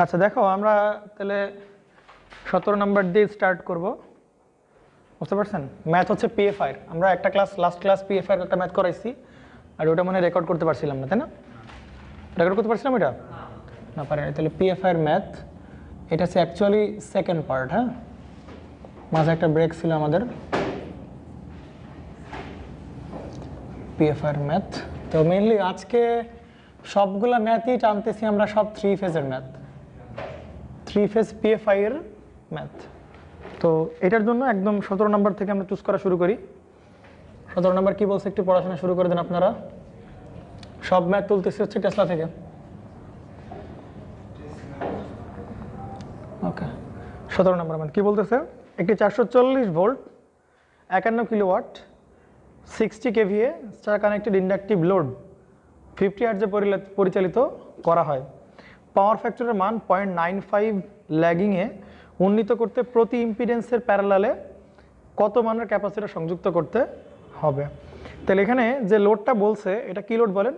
আচ্ছা দেখো আমরা তাহলে 17 নম্বর দিয়ে স্টার্ট করব। বুঝতে পারছেন? ম্যাথ হচ্ছে পিএফআই। আমরা একটা লাস্ট ক্লাস পিএফআই একটা ম্যাথ করাইছি, আর ওটা মানে রেকর্ড করতে পারছিলাম না, তাই না? রেকর্ড করতে পারছিলাম এটা না, পারি না। তাহলে পিএফআই এর ম্যাথ এটা হচ্ছে অ্যাকচুয়ালি সেকেন্ড পার্ট। হ্যাঁ, মাঝে একটা ব্রেক ছিল আমাদের পিএফআই এর ম্যাথ। তো মেইনলি আজকে সবগুলা ম্যাথই টানতেছি আমরা, সব 3 ফেজের ম্যাথ, 3 ফেজ পিএফআই এর ম্যাথ। তো এটার জন্য একদম 17 নম্বর থেকে আমরা চুজ করা শুরু করি। 17 নম্বর কি বলছে একটু পড়াশোনা শুরু করে দেন আপনারা। সব ম্যাথ তুলতেছি হচ্ছে টেসলা থেকে। ওকে, 17 নম্বর ম্যাথ কি বলতেছে? একটি 440 volt 51 kilowatt 60 KVA star connected inductive load 50 হার্টজে পরিচালিত করা হয়। পাওয়ার ফ্যাক্টরের মান 0.95 ল্যাগিংয়ে উন্নীত করতে প্রতি ইম্পিডেন্সের প্যারালালে কত মানের ক্যাপাসিটর সংযুক্ত করতে হবে? তাহলে এখানে যে লোডটা বলছে এটা কি লোড বলেন?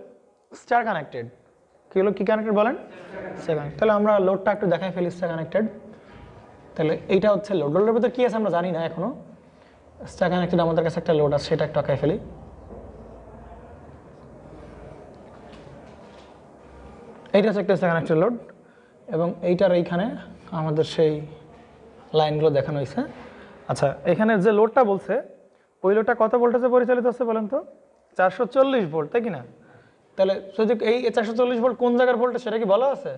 Star connected. কি কানেক্টেড বলেন? Star connected. তাহলে আমরা লোডটা একটু দেখাই ফেলি। স্টার কানেক্টেড, তাহলে এইটা হচ্ছে লোড। লোডের ভিতরে কি আছে আমরা জানি না এখনো। স্টার কানেক্টেড আমাদের কাছে একটা লোড আছে, সেটা একটু আঁকাই ফেলি। এইটা হচ্ছে একটা স্টার কানেক্টেড লোড, এবং এইটার এইখানে আমাদের সেই লাইনগুলো দেখানো হয়েছে। আচ্ছা, এখানে যে লোডটা বলছে ওই লোডটা কত ভোল্টেজে পরিচালিত হচ্ছে বলেন তো? 440 ভোল্ট, তাই কি না? তাহলে যদি এই 440 ভোল্ট কোন জায়গার ভোল্টেজ সেটা কি বলা আছে?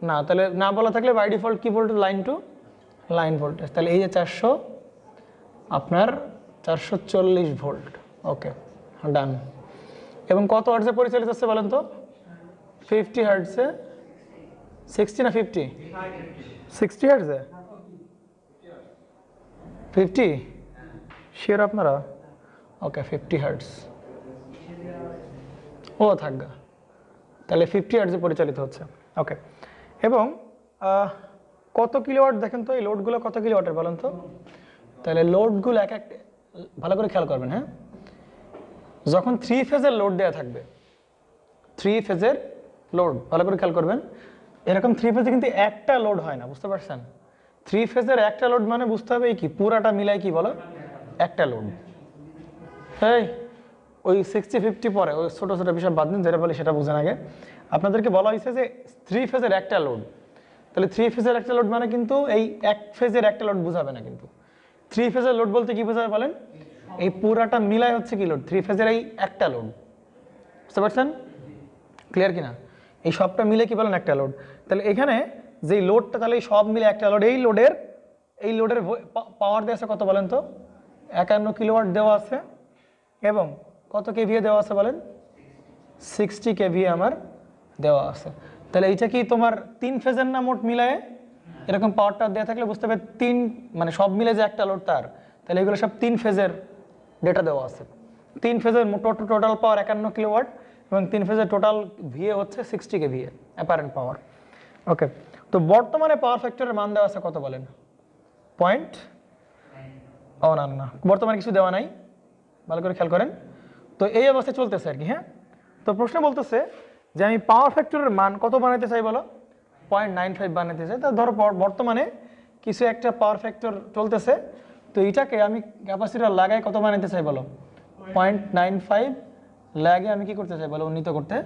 না। তাহলে না বলা থাকলে বাই ডিফল্ট কি voltage? Line to line voltage. তাহলে এই যে 440 ভোল্ট। ওকে, ডান। এবং কত হার্টজে পরিচালিত হচ্ছে বলেন তো? 50 হার্টজে। 60 না 50? 60 হার্টজে। 50 শিওর আপনারা? ওকে, 50 হার্টজ। ও থাকবে, তাহলে 50 হার্টজে পরিচালিত হচ্ছে। ওকে, এবং কত কিলোওয়াট দেখেন তো? এই লোডগুলো কত কিলোওয়াটের বলেন তো? তাহলে লোডগুলো এক এক ভালো করে খেয়াল করবেন। হ্যাঁ, যখন 3 ফেজের লোড দেওয়া থাকবে, 3 ফেজের লোড ভালো করে খেয়াল করবেন। এরকম 3 ফেজে কিন্তু একটা লোড হয় না, বুঝতে পারছেন? 3 ফেজের একটা লোড মানে বুঝতে হবে কি পুরাটা মিলাই কি বলো? একটা লোড। এই ওই 60-50 পরে ওই ছোটো ছোটো বিষয় বাদ দিন, যেটা বলি সেটা বুঝেন আগে। আপনাদেরকে বলা হয়েছে যে 3 ফেজের একটা লোড। তাহলে 3 ফেজের একটা লোড মানে কিন্তু এই এক ফেজের একটা লোড বোঝাবে না। কিন্তু 3 ফেজের লোড বলতে কি বোঝাবে বলেন? এই পুরাটা মিলাই হচ্ছে কি লোড? 3 ফেজের এই একটা লোড। বুঝতে পারছেন? ক্লিয়ার কিনা? এই সবটা মিলে কি বলেন? একটা লোড। তাহলে এখানে যে লোডটা, তাহলে এই সব মিলে একটা লোড। এই লোডের পাওয়ার দেওয়া আছে কত বলেন তো? 51 কিলোওয়াট দেওয়া আছে, এবং কত কেভিএ দেওয়া আছে বলেন? 60 কেভিএ আমার দেওয়া আছে। তাহলে এইটা কি তোমার 3 ফেজের না মোট মিলায়ে? এরকম পাওয়ারটা দেওয়া থাকলে বুঝতে হবে 3, মানে সব মিলে যে একটা লোড তার। তাহলে এগুলো সব 3 ফেজের ডেটা দেওয়া আছে। 3 ফেজের টোটাল পাওয়ার 51 কিলোওয়াট, এবং 3 ফেজের টোটাল ভিএ হচ্ছে 60 কেভিএ অ্যাপারেন্ট পাওয়ার। ওকে, তো বর্তমানে পাওয়ার ফ্যাক্টরের মান দেওয়া আছে কত বলেন? পয়েন্ট। ও না না, বর্তমানে কিছু দেওয়া নাই, ভালো করে খেয়াল করেন। তো এই অবস্থায় চলতেছে আর কি। হ্যাঁ, তো প্রশ্ন বলতেছে যে আমি পাওয়ার ফ্যাক্টরের মান কত বানাতে চাই বলো? 0.95 বানাতে চাই। তা ধরো বর্তমানে কিছু একটা পাওয়ার ফ্যাক্টর চলতেছে, তো এইটাকে আমি ক্যাপাসিটর লাগাই কত বানাতে চাই বলো? 0.95 লাগে আমি কি করতে চাই বলো? উন্নীত করতে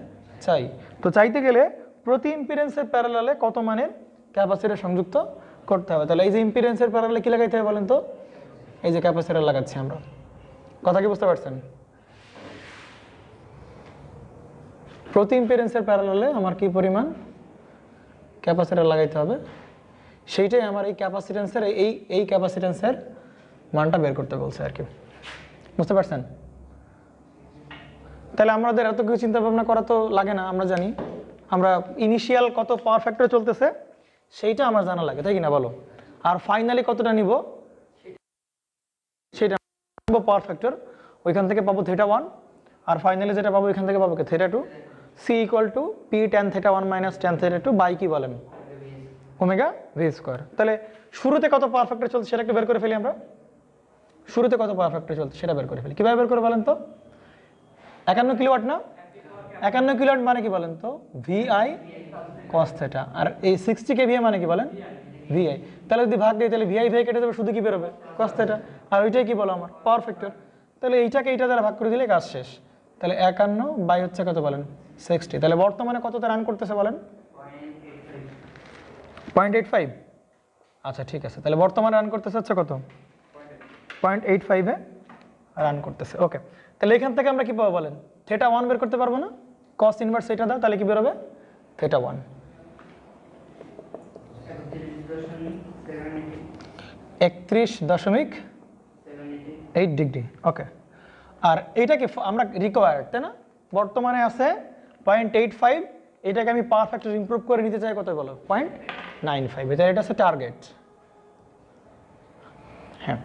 চাই। তো চাইতে গেলে প্রতি ইম্পিডেন্সের প্যারালালে কত মানের ক্যাপাসিটর সংযুক্ত করতে হবে? তাহলে এই যে ইম্পিডেন্সের প্যারালালে কি লাগাইতে হবে বলেন তো? এই যে ক্যাপাসিটর লাগাচ্ছি আমরা। কথা কি বুঝতে পারছেন? প্রতি ইম্পিডেন্সের প্যারালালে আমার কি পরিমাণ ক্যাপাসিটর লাগাইতে হবে, সেইটাই আমার এই ক্যাপাসিটেন্সের এই ক্যাপাসিটেন্সের মানটা বের করতে বলছে আর কি। বুঝতে পারছেন? তাহলে আমাদের এত কিছু চিন্তা ভাবনা করা তো লাগে না। আমরা জানি আমরা ইনিশিয়াল কত পাওয়ার ফ্যাক্টর চলতেছে সেইটা আমার জানা লাগে, তাই কিনা বলো? আর ফাইনালি কতটা নিব সেটা পাওয়ার ফ্যাক্টর, ওইখান থেকে পাবো θ1, আর ফাইনালি যেটা পাবো এখান থেকে পাবো কি θ2। C = P tan θ1 - tan θ2 by কি বলেন? Omega V square. তাহলে শুরুতে কত পাওয়ার ফ্যাক্টর চলছে সেটা একটু বের করে ফেলি আমরা। শুরুতে কত পাওয়ার ফ্যাক্টর চলছে সেটা বের করে ফেলি। কিভাবে বের করে বলেন তো? 51 কিলোওয়াট না? 51 কিলোওয়াট মানে কি বলেন তো VI cos থিটা, আর এই 60 kVA মানে কি বলেন VI। তাহলে যদি ভাগ দিই তাহলে VI কেটে যাবে, শুধু কি বেরোবে cos থিটা, আর ওইটাই কি বলো আমার পাওয়ার ফ্যাক্টর। তাহলে এইটাকে এইটা দ্বারা ভাগ করে দিলে কাজ শেষ। তাহলে 51 বাই হচ্ছে কত বলেন 60। তাহলে বর্তমানে কততে রান করতেছে বলেন 0.85। আচ্ছা ঠিক আছে, তাহলে বর্তমানে রান করতেছে হচ্ছে কত 0.85 এ রান করতেছে। ওকে, তাহলে এখান থেকে আমরা কি পাবো বলেন থিটা 1 বের করতে পারবো না, cos ইনভার্স এটা দাও, তাহলে কি বেরোবে থিটা 1 31.8 ডিগ্রি। ওকে, আর এইটা কি আমরা রিকোয়ার্ড তাই না, বর্তমানে আছে 0.85, এটাকে আমি পাওয়ার ফ্যাক্টর ইমপ্রুভ করে নিতে চাই কত বলো 0.95, এটা হচ্ছে টার্গেট। হ্যাঁ,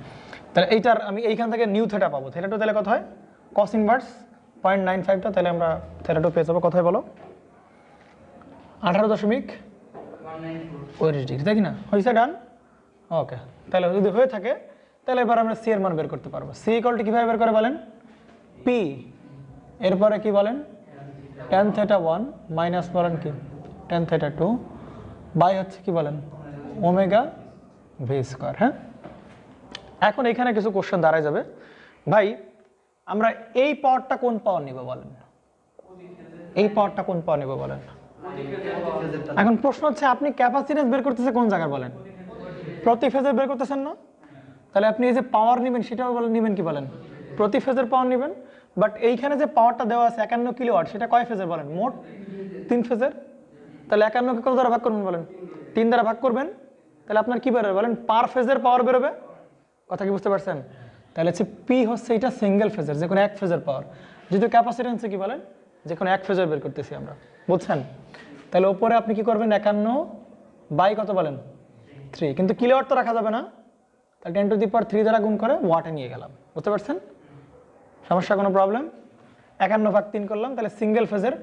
তাহলে এইটার আমি এইখান থেকে নিউ থিটা পাবো, থিটা 2 তাহলে কত হয় cos ইনভার্স 0.95টা, তাহলে আমরা থিটা 2 পেয়ে যাবো কোথায় বলো 18.19 ডিগ্রি, তাই কি না, হয়েছে ডান। ওকে, তাহলে যদি হয়ে থাকে তাহলে এবার আমরা সি এর মান বের করতে পারবো। সি ইকুয়াল টু কিভাবে বের করে বলেন পি, এরপরে কি বলেন tan থিটা 1 মাইনাস বলেন কি tan থিটা 2 বাই হচ্ছে কি বলেন ওমেগা ভি স্কয়ার। হ্যাঁ, এখন এখানে কিছু কোশ্চেন দাঁড়ায় যাবে, ভাই আমরা এই পাওয়ারটা কোন পাওয়ার নিব বলেন, এই পাওয়ারটা কোন পাওয়ার নিব বলেন। এখন প্রশ্ন হচ্ছে আপনি ক্যাপাসিট্যান্স বের করতেছে কোন জায়গায় বলেন, প্রতি ফেজে বের করতেছেন না, তাহলে আপনি এই যে পাওয়ার নেবেন সেটাও বলেন নেবেন কি বলেন প্রতি ফেজের পাওয়ার নেবেন। বাট এইখানে যে পাওয়ারটা দেওয়া আছে 51 কিলোওয়াট, সেটা কয় ফেজের বলেন মোট 3 ফেজের। তাহলে 51 কে কত দ্বারা ভাগ করবেন বলেন 3 দ্বারা ভাগ করবেন, তাহলে আপনার কি বেরোবে বলেন পার ফেজের পাওয়ার বেরোবে। কথা কি বুঝতে পারছেন? তাহলে হচ্ছে পি হচ্ছে এটা সিঙ্গেল ফেজের, যে কোনো এক ফেজের পাওয়ার, যেহেতু ক্যাপাসিট্যান্সে কি বলেন যে কোনো এক ফেজের বের করতেছি আমরা, বুঝছেন। তাহলে উপরে আপনি কি করবেন 51 বাই কত বলেন 3, কিন্তু কিলোওয়াট তো রাখা যাবে না, তাহলে 10 টু দি পাওয়ার 3 দ্বারা গুণ করে ওয়াটে নিয়ে গেলাম, বুঝতে পারছেন সমস্যা কোনো প্রবলেম। 51 ভাগ 3 করলাম, তাহলে সিঙ্গেল ফেজের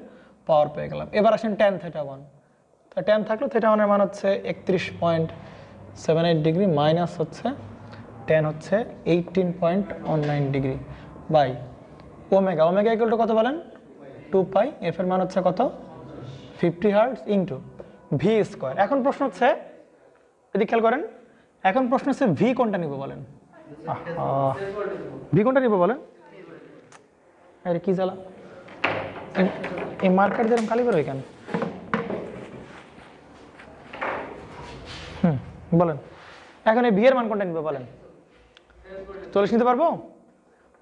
পাওয়ার পেয়ে গেলাম। এবার আসেন tan থিটা 1, তো tan থাকলো থিটা 1 এর মান হচ্ছে 31.78 ডিগ্রি মাইনাস হচ্ছে tan হচ্ছে 18.19 degree by omega, omega equal to কত বলেন 2 পাই, এফ এর মান হচ্ছে কত 50 হার্টজ ইনটু ভি স্কয়ার। এখন প্রশ্ন হচ্ছে যদি খেয়াল করেন, এখন প্রশ্ন হচ্ছে ভি কোনটা নিব বলেন, ভি কোনটা নিব বলেন, আরে কি জ্বালা এই মার্কার যেরকম খালি বেরোয় কেন, বলেন এখন এই ভি এর মান কোনটা নিব বলেন 40 নিতে পারবো,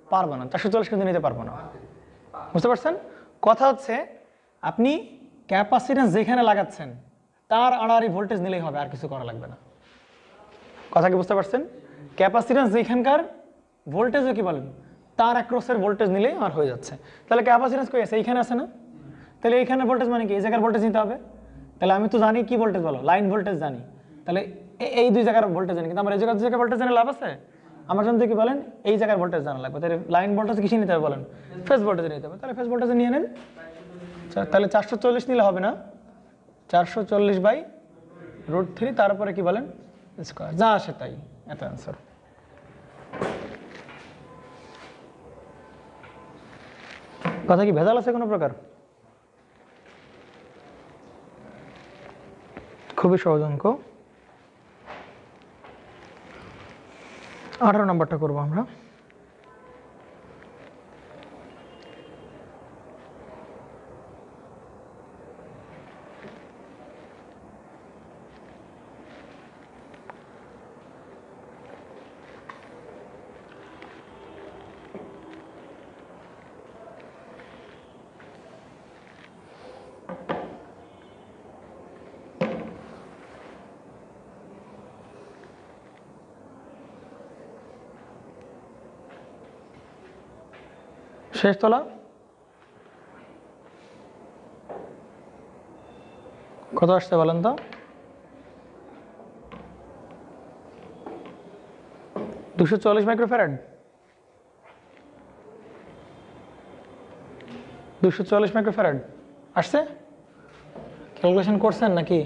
পারবো না, 440 কিন্তু নিতে পারবো না, বুঝতে পারছেন। কথা হচ্ছে আপনি ক্যাপাসিট্যান্স যেখানে লাগাচ্ছেন তার আড়াআড়ি ভোল্টেজ নিলেই হবে, আর কিছু করা লাগবে না। কথা কি বুঝতে পারছেন? ক্যাপাসিট্যান্স যেখানকার ভোল্টেজও কি বলেন তার অ্যাক্রসের ভোল্টেজ নিলেই আর হয়ে যাচ্ছে। তাহলে ক্যাপাসিট্যান্স কই আছে, এইখানে আছে না, তাহলে এইখানে ভোল্টেজ মানে কি এই জায়গার ভোল্টেজ নিতে হবে। তাহলে আমি তো জানি কি ভোল্টেজ বলো লাইন ভোল্টেজ জানি, তাহলে এই দুই জায়গার ভোল্টেজ জানি, কিন্তু আমার এই জায়গার ভোল্টেজ জানে লাভ আছে, আমার জন্য কি বলেন এই জায়গার ভোল্টেজ জানা লাগবে। তাহলে লাইন ভোল্টেজ কিসে নিতে হবে বলেন ফেজ ভোল্টেজ নিতে হবে, তাহলে ফেজ ভোল্টেজ নিয়ে নেন। তাহলে 440 নিলে হবে না, 440 বাই √3 তারপরে কি বলেন স্কয়ার, যা আসে তাই, এত অ্যান্সার। কথা কি ভেজাল আছে কোনো প্রকার? খুবই সহজ অঙ্ক। 18 নম্বরটা করবো আমরা। শেষ তলা কত আসছে বলেন তো, 240 মাইক্রোফ্যারাড, 240 মাইক্রোফ্যারাড আসছে। ক্যালকুলেশন করছেন নাকি?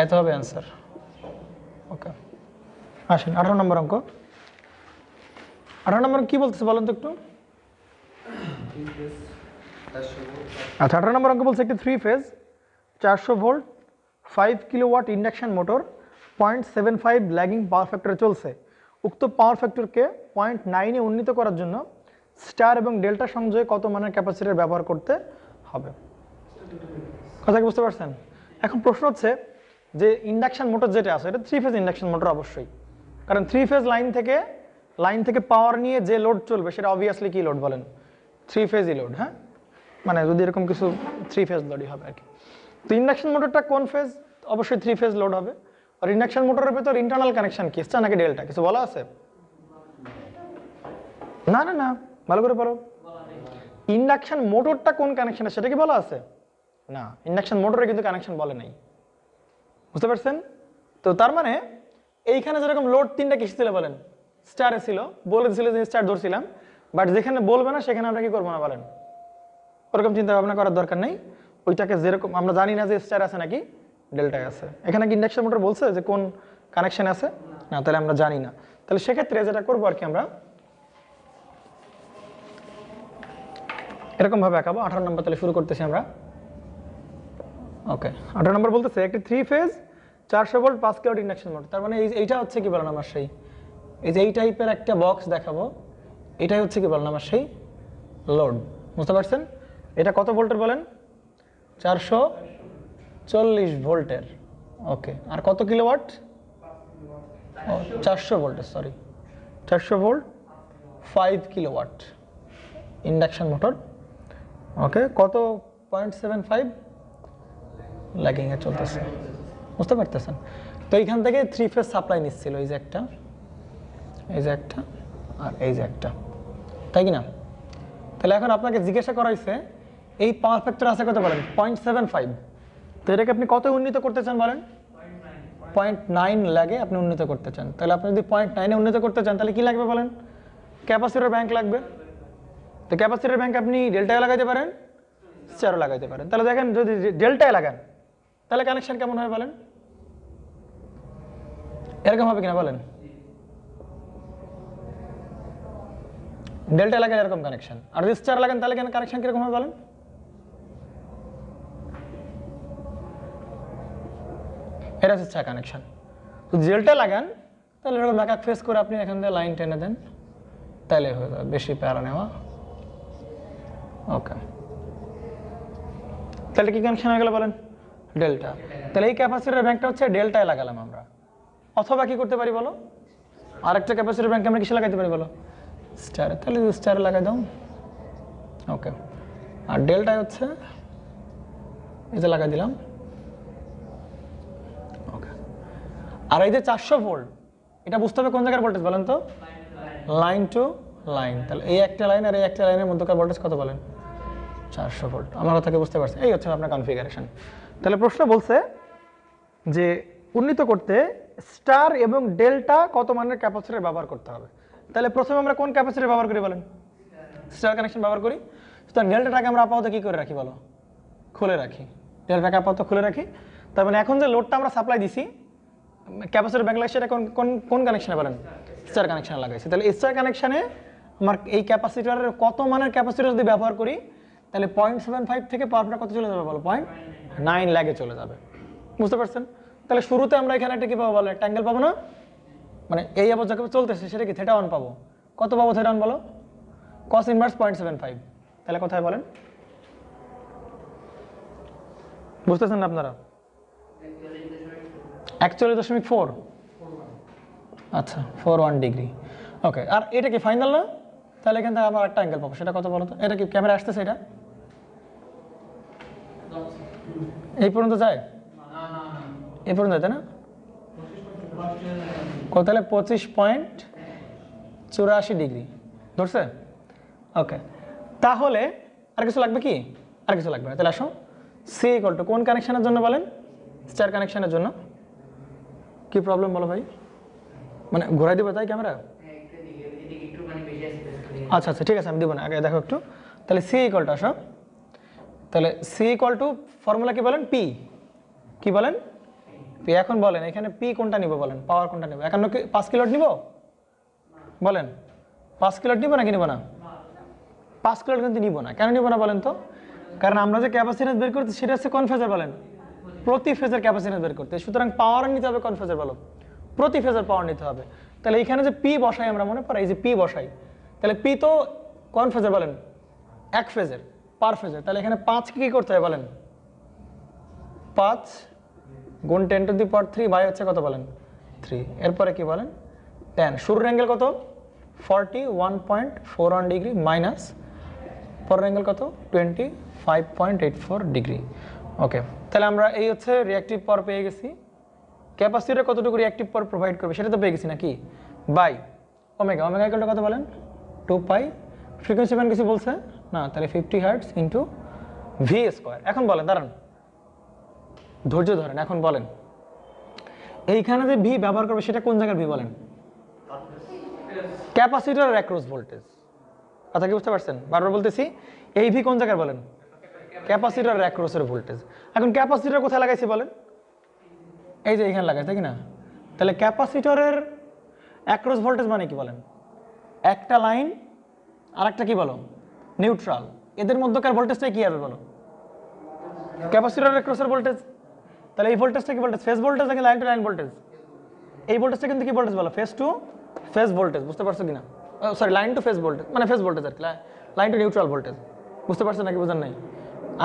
এত হবে অ্যান্সার। ওকে, আসেন 18 নম্বর অঙ্ক। 18 নম্বর কি বলতেছে বলেন তো একটু। আচ্ছা 18 নম্বর অঙ্ক বলছে একটি 3 phase 400 volt 5 kilowatt induction motor 0.75 lagging power ফ্যাক্টরে চলছে। উক্ত পাওয়ার ফ্যাক্টরকে 0.9 এ উন্নীত করার জন্য স্টার এবং ডেল্টা সংযোগে কত মানের ক্যাপাসিটর ব্যবহার করতে হবে? কথা কি বুঝতে পারছেন? এখন প্রশ্ন হচ্ছে যে ইন্ডাকশন মোটর যেটা আছে এটা 3 ফেজ ইন্ডাকশন মোটর অবশ্যই, কারণ 3 ফেজ লাইন থেকে পাওয়ার নিয়ে যে লোড চলবে সেটা অবভিয়াসলি কি লোড বলেন? 3 ফেজই লোড। হ্যাঁ, মানে যদি এরকম কিছু 3 ফেজ লোডই হবে আর কি। তো ইন্ডাকশন মোটরটা কোন ফেজ? অবশ্যই 3 ফেজ লোড হবে। আর ইন্ডাকশন মোটরের ভেতর ইন্টারনাল কানেকশন কি, স্টার নাকি ডেল্টা, কিছু বলা আছে? না না না, ভালো করে পড়ো। ইন্ডাকশন মোটরটা কোন কানেকশন সেটা কি বলা আছে? না, ইন্ডাকশন মোটরে কিন্তু কানেকশন বলে নাই। বুঝতে পারছেন? তো তার মানে এইখানে যেরকম লোড 3টা কিসে ছিল বলেন? স্টারে ছিল, বলে দিছিল যে স্টার ধরছিলাম, বাট যেখানে বলবে না সেখানে আমরা কি করবো না বলেন? ওরকম চিন্তা ভাবনা করার দরকার নেই। ওইটাকে যেরকম আমরা জানি না যে স্টার আছে নাকি ডেল্টায় আছে। এখানে কি ইন্ডাকশন মোটর বলছে যে কোন কানেকশন আছে? না, তাহলে আমরা জানি না। তাহলে সেক্ষেত্রে যেটা করবো আর কি, আমরা এরকম ভাবে আঁকাবো। 18 নম্বর তাহলে শুরু করতেছি আমরা। ওকে, 18 নম্বর বলতেছে একটি 3 phase 400 volt 5 kilowatt induction motor. তার মানে এইটা হচ্ছে কি বলেন আমার সেই এই যে এই টাইপের একটা বক্স দেখাবো, এটাই হচ্ছে কি বলেন আমার সেই লোড। বুঝতে পারছেন? এটা কত ভোল্টের বলেন? 440 ভোল্টের। ওকে, আর কত কিলোওয়াট? 400 ভোল্টের, sorry 400 volt 5 kilowatt induction motor. Okay, কত 0.75 ল্যাগিং এ চলতেছে। বুঝতে পারতেছেন? তো এইখান থেকে 3 ফেজ সাপ্লাই নিচ্ছিল, এই যে একটা, এই যে একটা, আর এই যে একটা, তাই কি না? তাহলে এখন আপনাকে জিজ্ঞাসা করা হয়েছে এই পাওয়ার ফ্যাক্টর আছে কত বলেন? 0.75। তো এটাকে আপনি কত উন্নীত করতে চান বলেন? 0.9 লাগে আপনি উন্নীত করতে চান। তাহলে আপনি যদি 0.9 এ উন্নীত করতে চান তাহলে কি লাগবে বলেন? ক্যাপাসিটর ব্যাংক লাগবে। তো ক্যাপাসিটর ব্যাংক আপনি ডেল্টায় লাগাইতে পারেন, স্টারও লাগাইতে পারেন। তাহলে দেখেন যদি ডেল্টায় লাগান তাহলে কানেকশন কেমন হয় বলেন? এরকম হবে কিনা বলেন? ডেল্টা লাগালে এরকম কানেকশন, আর যদি স্টার লাগান তাহলে কেন কানেকশন কিরকম হবে বলেন? এটা হচ্ছে স্টার কানেকশন। তো ডেল্টা লাগান তাহলে এরকম ব্যাকআপ ফেস করে আপনি এখান থেকে লাইন টেনে দেন, তাহলে হয়ে যাবে, বেশি প্যারা নেওয়া। ওকে, তাহলে কি কানেকশন হয়ে গেল বলেন? ডেল্টা। তাহলে এই ক্যাপাসিটর ব্যাংকটা হচ্ছে ডেল্টায় লাগালাম আমরা। অথবা কি করতে পারি বলো? আরেকটা ক্যাপাসিটর ব্যাংক আমরা কিসে লাগাইতে পারি বলো? স্টারে। তাহলে স্টারে লাগাই দাও। ওকে, আর ডেল্টায় হচ্ছে এই যে লাগাই দিলাম। ওকে, আর এই যে 400 ভোল্ট এটা বুঝতে হবে কোন জায়গার ভোল্টেজ বলেন তো? Line to line. তাহলে এই একটা লাইন আর এই একটা লাইনের মধ্যকার ভোল্টেজ কত বলেন? 400 ভোল্ট। আমার কথাকে বুঝতে পারছেন? এই হচ্ছে আপনার কনফিগারেশন। তাহলে প্রশ্ন বলছে যে উন্নীত করতে স্টার এবং ডেল্টা কত মানের ক্যাপাসিটর ব্যবহার করতে হবে। তাহলে প্রথমে আমরা কোন ক্যাপাসিটর ব্যবহার করি বলেন? স্টার কানেকশন ব্যবহার করি। তো ডেল্টাটাকে আমরা আপাতত কি করে রাখি বলো? খুলে রাখি। ডেল্টাটাকে আপাতত খুলে রাখি। তার মানে এখন যে লোডটা আমরা সাপ্লাই দিছি ক্যাপাসিটর ব্যাংক লাগাইছি, এটা কোন কানেকশনে বলেন? স্টার কানেকশনে লাগাইছি। তাহলে স্টার কানেকশনে আমার এই ক্যাপাসিটরের কত মানের ক্যাপাসিটর যদি ব্যবহার করি তাহলে 0.75 থেকে পাওয়ারটা কত চলে যাবে বলো? 0.9 ল্যাগে চলে যাবে। বুঝতে পারছেন? তাহলে শুরুতে আমরা এখানে একটা কি পাবো বলো? একটা অ্যাঙ্গেল পাবো না? মানে এই আবার যাকে চলতেছে সেটা কি থিটা 1 পাবো। কত পাবো থিটা 1 বলো? cos inverse 0.75। তাহলে কোথায় বলেন? বুঝতেছেন না আপনারা? 41.4। আচ্ছা, 41 ডিগ্রি। ওকে, আর এটা কি ফাইনাল না? তাহলে এখান থেকে আবার একটা অ্যাঙ্গেল পাবো, সেটা কত বলো তো? এটা কি ক্যামেরা আসতেছে? এটা এই পর্যন্ত যায়? এই পর্যন্ত যায় না? কত? তাহলে 25.84 ডিগ্রি ধরছে। ওকে, তাহলে আর কিছু লাগবে কি? আর কিছু লাগবে না। তাহলে আসো সি ইকুয়াল টু কোন কানেকশনের জন্য বলেন? স্টার কানেকশনের জন্য। কি প্রবলেম বলো ভাই? মানে ঘোরাই দেবো তাই ক্যামেরা? আচ্ছা আচ্ছা, ঠিক আছে, আমি দিব না, আগে দেখো একটু। তাহলে সি ইকুয়াল টু, আসো, তাহলে সি ইকুয়াল টু ফর্মুলা কি বলেন? পি। কি বলেন? পি। এখন বলেন এখানে পি কোনটা নিব বলেন? পাওয়ার কোনটা নিব? 5 কিলোওয়াট নিব বলেন? 5 কিলোওয়াট নিব নাকি নিব না? 5 কিলোওয়াট কিন্তু নিব না। কেন নিব না বলেন তো? কারণ আমরা যে ক্যাপাসিট্যান্স বের করতে সেটা হচ্ছে কোন ফেজার বলেন? প্রতি ফেজের ক্যাপাসিট্যান্স বের করতে। সুতরাং পাওয়ার নিতে হবে কোন ফেজার বলো? প্রতি ফেজার পাওয়ার নিতে হবে। তাহলে এখানে যে পি বসাই আমরা মনে পড়ে, এই যে পি বসাই, তাহলে পি তো কোন ফেজার বলেন? এক ফেজের, পার ফেজের। তাহলে এখানে 5 কি করতে হবে বলেন? 5 গুণ 10⁻³ বাই হচ্ছে কত বলেন? 3। এরপরে কি বলেন? 10। শুরুর অ্যাঙ্গেল কত? 41.41 ডিগ্রি মাইনাস পরের অ্যাঙ্গেল কত? 25.84 ডিগ্রি। ওকে, তাহলে আমরা এই হচ্ছে রিঅ্যাক্টিভ পাওয়ার পেয়ে গেছি। ক্যাপাসিটর কতটুকু রিঅ্যাক্টিভ পাওয়ার প্রোভাইড করবে সেটা তো পেয়ে গেছি নাকি? By omega. Omega equal to কত বলেন? 2 পাই। ফ্রিকোয়েন্সি ব্যান্ড কিছু বলছে না, তাহলে 50 হার্টজ ইন্টু ভি স্কোয়ার। এখন বলেন, দাঁড়ান, ধৈর্য ধরেন, এখন বলেন এইখানে যে ভি ব্যবহার করবে সেটা কোন জায়গার ভি বলেন? ক্যাপাসিটরের অ্যাক্রস ভোল্টেজ। কথা কি বুঝতে পারছেন? বারবার বলতেছি, এই ভি কোন জায়গার বলেন? ক্যাপাসিটরের অ্যাক্রসের ভোল্টেজ। এখন ক্যাপাসিটর কোথায় লাগাইছি বলেন? এই যে এখানে লাগাই, তাই কি না? তাহলে ক্যাপাসিটরের অ্যাক্রস ভোল্টেজ মানে কি বলেন? একটা লাইন আর একটা কি বলো? নিউট্রাল। এদের মধ্যকার ভোল্টেজটা কি হবে বলো? ক্যাপাসিটরের অ্যাক্রসের ভোল্টেজ। তাহলে এই ভোল্টেজটা কি ভোল্টেজ? ফেজ ভোল্টেজ নাকি লাইন টু লাইন ভোল্টেজ? এই ভোল্টেজটা কিন্তু কি ভোল্টেজ বলো? Phase to phase voltage. বুঝতে পারছো কিনা? Sorry, line to phase voltage, মানে ফেজ ভোল্টেজ আর কি, লাইন টু নিউট্রাল ভোল্টেজ। বুঝতে পারছেন নাকি বুঝেন নাই?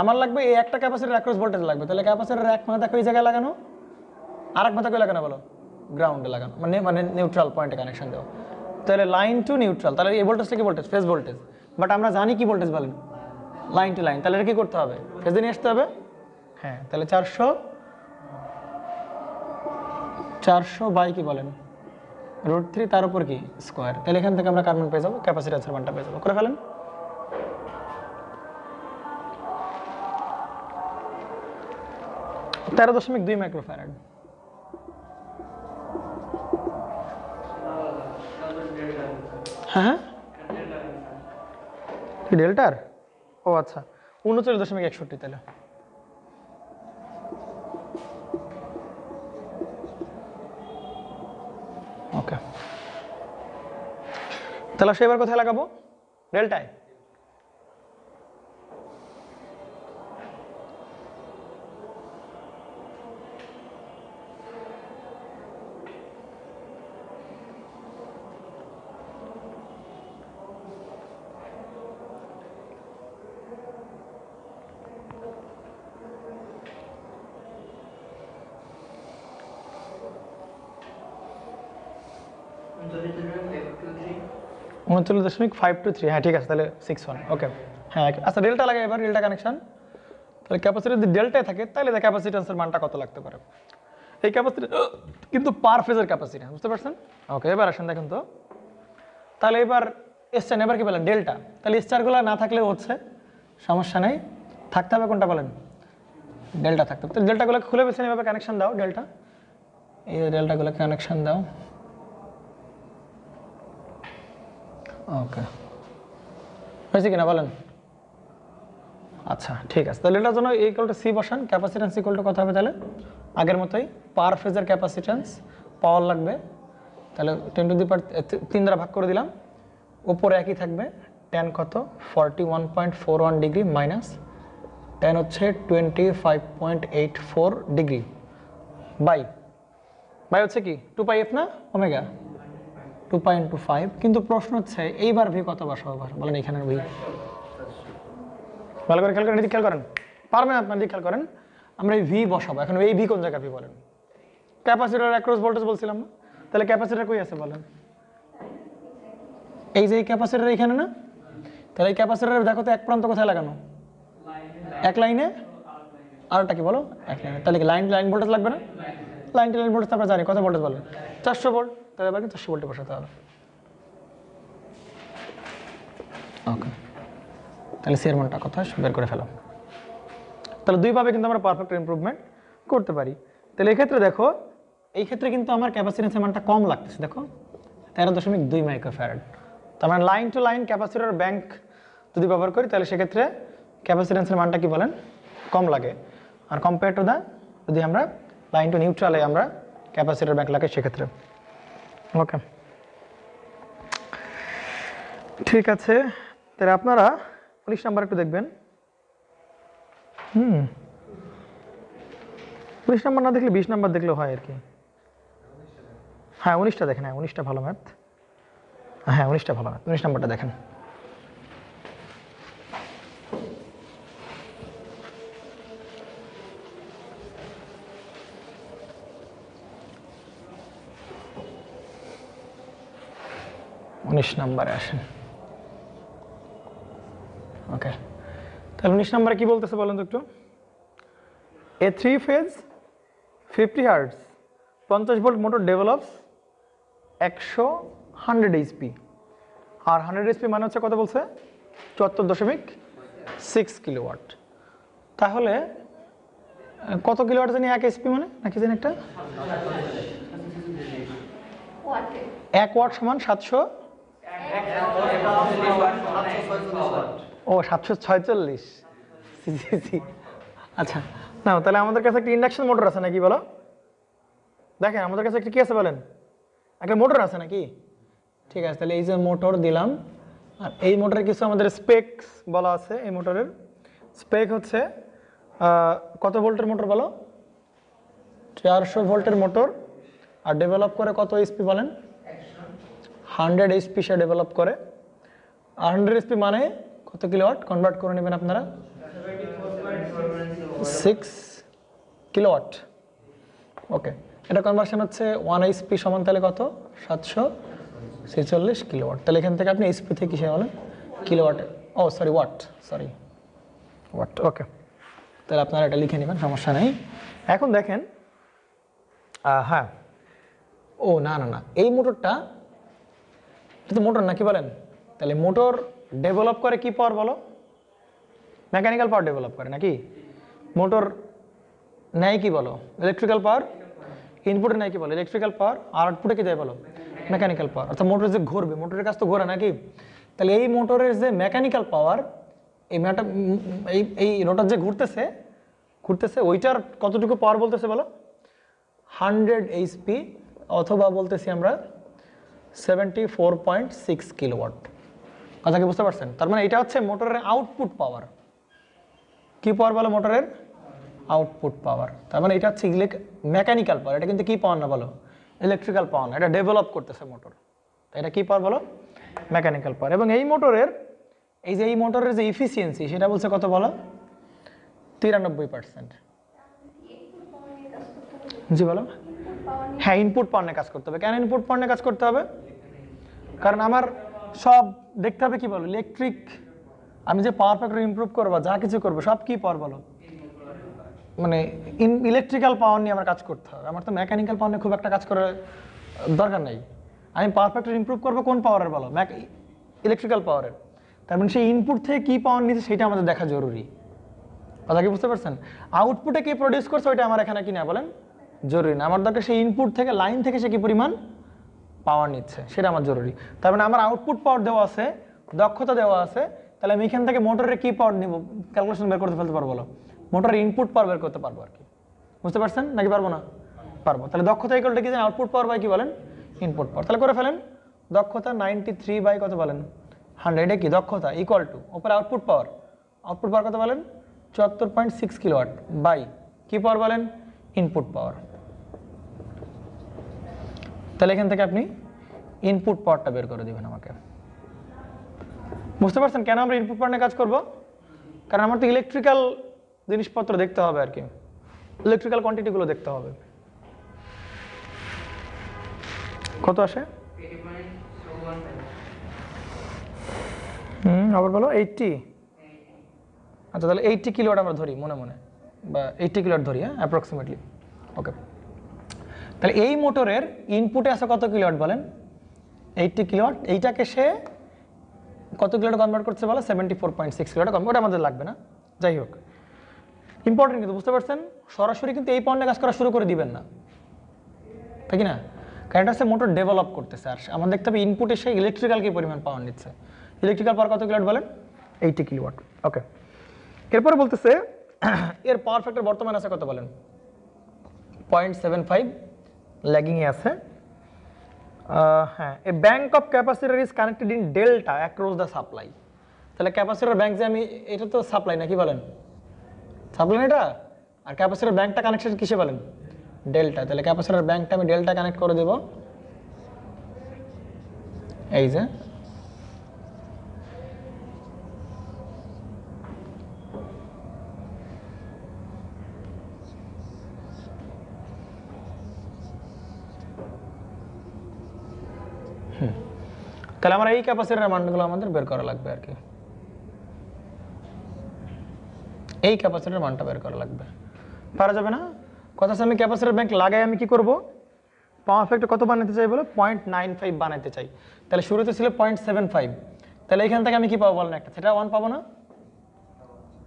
আমার লাগবে এই একটা ক্যাপাসিটর অ্যাক্রস ভোল্টেজ লাগবে। তাহলে ক্যাপাসিটরের এক মাথা দেখো এই জায়গায় লাগানো, আর এক মাথা কই লাগানো বলো? গ্রাউন্ডে লাগানো, মানে নিউট্রাল পয়েন্টে কানেকশন দেওয়া। তাহলে লাইন টু নিউট্রাল, তাহলে এই ভোল্টেজটা কি ভোল্টেজ? Phase voltage. বাট আমরা জানি কি ভোল্টেজ বলেন? Line to line. তাহলে এটা কি করতে হবে? ফেজে নিয়ে আসতে হবে। হ্যাঁ, তাহলে 400 বাই কি বলেন? √3, তার উপর কি স্কোয়ার। তাহলে এখান থেকে আমরা কার মান পেয়ে যাবো? ক্যাপাসিট্যান্সের মানটা পেয়ে যাবো। করে ফেলেন। তেরো 13.2 মাইক্রোফ্যারাড। হ্যাঁ, ডেল্টার? ও আচ্ছা, 39.61। তাহলে ওকে, তাহলে সে এবার কোথায় লাগাবো? ডেল্টায়। $39.523। হ্যাঁ ঠিক আছে, তাহলে 61। ওকে, হ্যাঁ আচ্ছা, ডেল্টা লাগাই এবার, ডেল্টা কানেকশন। তাহলে ক্যাপাসিটর যদি ডেল্টায় থাকে তাহলে ক্যাপাসিট্যান্সের মানটা কত লাগতে পারে? এই ক্যাপাসিটর কিন্তু পার ফেজের ক্যাপাসিট্যান্স, বুঝতে পারছেন? ওকে, এবার আসেন দেখেন তো। তাহলে এবার এসছেন, এবার কি বলেন? ডেল্টা। তাহলে স্টারগুলো না থাকলেও হচ্ছে, সমস্যা নেই। থাকতে হবে কোনটা বলেন? ডেল্টা থাকতে হবে। তো ডেল্টাগুলোকে খুলে বেছেন, এভাবে কানেকশন দাও। ডেল্টা, এই ডেল্টাগুলোকে কানেকশন দাও। ওকে, হয়েছে কিনা বলেন? আচ্ছা ঠিক আছে, তাহলে এটার জন্য ইকুয়াল টু সি বসান। ক্যাপাসিট্যান্স ইকুয়াল টু কত হবে তাহলে? আগের মতোই পার ফেজের ক্যাপাসিট্যান্স, পাওয়ার লাগবে। তাহলে 10⁻³ দ্বারা ভাগ করে দিলাম। উপরে একই থাকবে, 10 কত? 41.41 ডিগ্রি মাইনাস 10 হচ্ছে 25.84 ডিগ্রি বাই হচ্ছে কি 2πf না ওমেগা, 2π×5। কিন্তু প্রশ্ন হচ্ছে এইবার ভি কত বসাবো বলেন? এখানের ভি ভালো করে খেয়াল করেন, এদিকে খেয়াল করেন, পারবেন আপনার দিকে খেয়াল করেন। আমরা এই ভি বসাবো। এখন এই ভি কোন জায়গা ভি বলেন? ক্যাপাসিটর অ্যাক্রস ভোল্টেজ বলছিলাম না? তাহলে ক্যাপাসিটর কই আছে বলেন? এই যে ক্যাপাসিটর এখানে না? তাহলে এই ক্যাপাসিটরের দেখো তো এক প্রান্ত কোথায় লাগানো? এক লাইনে, আরটা কি বলো? এক লাইনে। তাহলে কি লাইন ভোল্টেজ লাগবে না? লাইন টু লাইন ভোল্টেজ আমরা জানি, কত ভোল্টেজ বলেন? 400 ভোল্ট। তাহলে এবার 400 ভোল্টে বসাতে হবে। ওকে, তাহলে সি এর মানটা কত বের করে ফেলো। তাহলে দুইভাবে কিন্তু আমরা পারফেক্ট ইমপ্রুভমেন্ট করতে পারি। তাহলে এই ক্ষেত্রে দেখো, এই ক্ষেত্রে কিন্তু আমার ক্যাপাসিট্যান্সের মানটা কম লাগতেছে। দেখো 13.2 মাইক্রোফ্যারাড। তার মানে line to line capacitor bank যদি ব্যবহার করি তাহলে সেক্ষেত্রে ক্যাপাসিট্যান্সের মানটা কি বলেন? কম লাগে। আর কম্পেয়ার টু যদি আমরা লাইন টু নিউট্রালে আমরা ক্যাপাসিটর ব্যাংক লাগে সেক্ষেত্রে। ওকে, ঠিক আছে। তাহলে আপনারা 19 নাম্বার একটু দেখবেন। 19 নাম্বার না দেখলে 20 নাম্বার দেখলেও হয় আর কি। হ্যাঁ 19টা দেখেন, হ্যাঁ 19টা ভালো ম্যাথ, হ্যাঁ 19টা ভালো ম্যাথ, 19 নাম্বারটা দেখেন। নাম্বারে আসেন। ওকে, তাহলে 19 নাম্বারে কি বলতেছে বলেন তো একটু। A 3 phase 50 hertz 50 volt motor develops 100 HP, আর 100 এইচপি মানে হচ্ছে কত বলছে, 74.6 কিলোওয়াট। তাহলে কত কিলোওয়াট জানি 1 এইচপি মানে নাকি জানি একটা 1 ওয়াট সমান 700, ও 746। আচ্ছা না, তাহলে আমাদের কাছে একটা ইন্ডাকশন মোটর আছে নাকি বলো, দেখেন আমাদের কাছে একটা কি আছে বলেন, একটা মোটর আছে নাকি। ঠিক আছে, তাহলে এই যে মোটর দিলাম, আর এই মোটরের কিছু আমাদের স্পেকস বলা আছে। এই মোটরের স্পেক হচ্ছে কত ভোল্টের মোটর বলো, 400 ভোল্টের মোটর, আর ডেভেলপ করে কত এইচপি বলেন, 100 এইচপি সে ডেভেলপ করে। 100 এইচপি মানে কত কিলোওয়াট, কনভার্ট করে নেবেন আপনারা 6 কিলোওয়াট। ওকে, এটা কনভার্সন হচ্ছে 1 এইচপি সমান তাহলে কত, 746 কিলোওয়াট। তাহলে এখান থেকে আপনি এইচপি থেকে কিসে বলেন, কিলোওয়াটে, ও সরি ওয়াট, সরি ওয়াট। ওকে, তাহলে আপনারা এটা লিখে নেবেন, সমস্যা নেই। এখন দেখেন, হ্যাঁ ও না না না, এই মোটরটা, এটা তো মোটর নাকি বলেন, তাহলে মোটর ডেভেলপ করে কি পাওয়ার বলো, মেকানিক্যাল পাওয়ার ডেভেলপ করে নাকি। মোটর নেয় কি বলো, ইলেকট্রিক্যাল পাওয়ার, ইনপুটে নেয় কি বলো ইলেকট্রিক্যাল পাওয়ার, আর আউটপুটে কি দেয় বলো, মেকানিক্যাল পাওয়ার। অর্থাৎ মোটর যে ঘুরবে, মোটরের কাজ তো ঘোরা নাকি। তাহলে এই মোটরের যে মেকানিক্যাল পাওয়ার, এই রোটার যে ঘুরতেছে ওইটার কতটুকু পাওয়ার বলতেছে বলো, 100 এইচপি, অথবা বলতেছি আমরা 74.6 কিলোওয়াট। কথা কি বুঝতে পারছেন? তার মানে এটা হচ্ছে মোটরের আউটপুট পাওয়ার। কি পাওয়ার বলো, মোটরের আউটপুট পাওয়ার। তার মানে এটা হচ্ছে মেকানিক্যাল পাওয়ার, এটা কিন্তু কি পাওয়ার না বলো, ইলেকট্রিক্যাল পাওয়ার না, এটা ডেভেলপ করতেছে মোটর। এটা কি পাওয়ার বলো, মেকানিক্যাল পাওয়ার। এবং এই মোটরের যে ইফিসিয়েন্সি সেটা বলছে কত বলো, 93%। জি বলো। হ্যাঁ, ইনপুট পাওয়ার নিয়ে কাজ করতে হবে। কেন ইনপুট পাওয়ার নিয়ে কাজ করতে হবে? কারণ আমার সব দেখতে হবে কি বলো, ইলেকট্রিক, আমি যে পাওয়ার ফ্যাক্টর ইমপ্রুভ করবো, যা কিছু করবো সব কি পাওয়ার বলো, মানে ইলেকট্রিক্যাল পাওয়ার নিয়ে আমার কাজ করতে হবে। আমার তো মেকানিক্যাল পাওয়ার নিয়ে খুব একটা কাজ করার দরকার নেই। আমি পাওয়ার ফ্যাক্টর ইমপ্রুভ করবো কোন পাওয়ারের বলো, ইলেকট্রিক্যাল পাওয়ারের। তার মানে সেই ইনপুট থেকে কি পাওয়ার নিচ্ছে সেটা আমাদের দেখা জরুরি। কথা কি বুঝতে পারছেন? আউটপুটে কি প্রডিউস করছে ওইটা আমার এখানে কি না বলেন জরুরি না। আমার দরকার সেই ইনপুট থেকে, লাইন থেকে সে কি পরিমাণ পাওয়ার নিচ্ছে সেটা আমার জরুরি। তার মানে আমার আউটপুট পাওয়ার দেওয়া আছে, দক্ষতা দেওয়া আছে, তাহলে আমি এখান থেকে মোটরের কি পাওয়ার নিব, ক্যালকুলেশন বের করতে ফেলতে পারবো, বলো মোটরের ইনপুট পাওয়ার বের করতে পারবো আর কি। বুঝতে পারছেন নাকি পারবো না? পারবো। তাহলে দক্ষতা ইকুয়ালটা কি জানেন, আউটপুট পাওয়ার বাই কি বলেন, ইনপুট পাওয়ার। তাহলে করে ফেলেন, দক্ষতা 93 বাই কত বলেন 100, এটা কি দক্ষতা ইকুয়াল টু ওপরে আউটপুট পাওয়ার, আউটপুট পাওয়ার কত বলেন 74.6 কিলোওয়াট বাই কি পাওয়ার বলেন, ইনপুট পাওয়ার। তাহলে এখান থেকে আপনি ইনপুট পাওয়ারটা বের করে দিবেন আমাকে। বুঝতে পারছেন কেন আমরা ইনপুট পাওয়ার নিয়ে কাজ করব? কারণ আমার তো ইলেকট্রিক্যাল জিনিসপত্র দেখতে হবে আর কি, ইলেকট্রিক্যাল কোয়ান্টিটিগুলো দেখতে হবে। কত আসে? আবার বলো 80। আচ্ছা, তাহলে 80 কিলোওয়াট আমরা ধরি মনে মনে, বা 80 কিলোওয়াট ধরি, হ্যাঁ অ্যাপ্রক্সিমেটলি। ওকে, তাহলে এই মোটরের ইনপুটে আছে কত কিলোওয়াট বলেন, 80 কিলোওয়াট। এইটাকে সে কত কিলোওয়াট কনভার্ট করছে বলো, 74.6 কিলোওয়াট কনভার্ট। ওটা আমাদের লাগবে না, যাই হোক ইম্পর্টেন্ট কিন্তু, বুঝতে পারছেন? সরাসরি কিন্তু এই পাওয়ার কাজ করা শুরু করে দিবেন না, তাই কি না? কারণ এটা হচ্ছে মোটর ডেভেলপ করতেছে, আর আমার দেখতে হবে ইনপুটে সে ইলেকট্রিক্যাল কি পরিমাণ পাওয়ার নিচ্ছে। ইলেকট্রিক্যাল পাওয়ার কত কিলোওয়াট বলেন, 80 কিলোওয়াট। ওকে, এরপরে বলতেছে এর পাওয়ার ফ্যাক্টর বর্তমানে আছে কত বলেন, 0.75, ল্যাগিংয়ে আছে। হ্যাঁ, a bank of capacitor is connected in delta across the supply. তাহলে ক্যাপাসিটর ব্যাংক যে আমি, এটা তো সাপ্লাই নাকি বলেন, সাপ্লাই এটা, আর ক্যাপাসিটর ব্যাংকটা কানেকশন কিসে বলেন, ডেল্টা। তাহলে ক্যাপাসিটর ব্যাংকটা আমি ডেল্টা কানেক্ট করে দেব, এই যে তাহলে আমরা এই ক্যাপাসিটরের মানগুলো আমাদের বের করা লাগবে আর কি, এই ক্যাপাসিটরের মানটা বের করা লাগবে, পারা যাবে না? কথা আছে আমি ক্যাপাসিটর ব্যাংক লাগাই আমি কি করব, পাওয়ার ফ্যাক্টর কত বানাতে চাই বলো, 0.95 বানাতে চাই। তাহলে শুরুতে ছিল 0.75, তাহলে এখান থেকে আমি কি পাবো বলেন, একটা থিটা 1 পাবো না,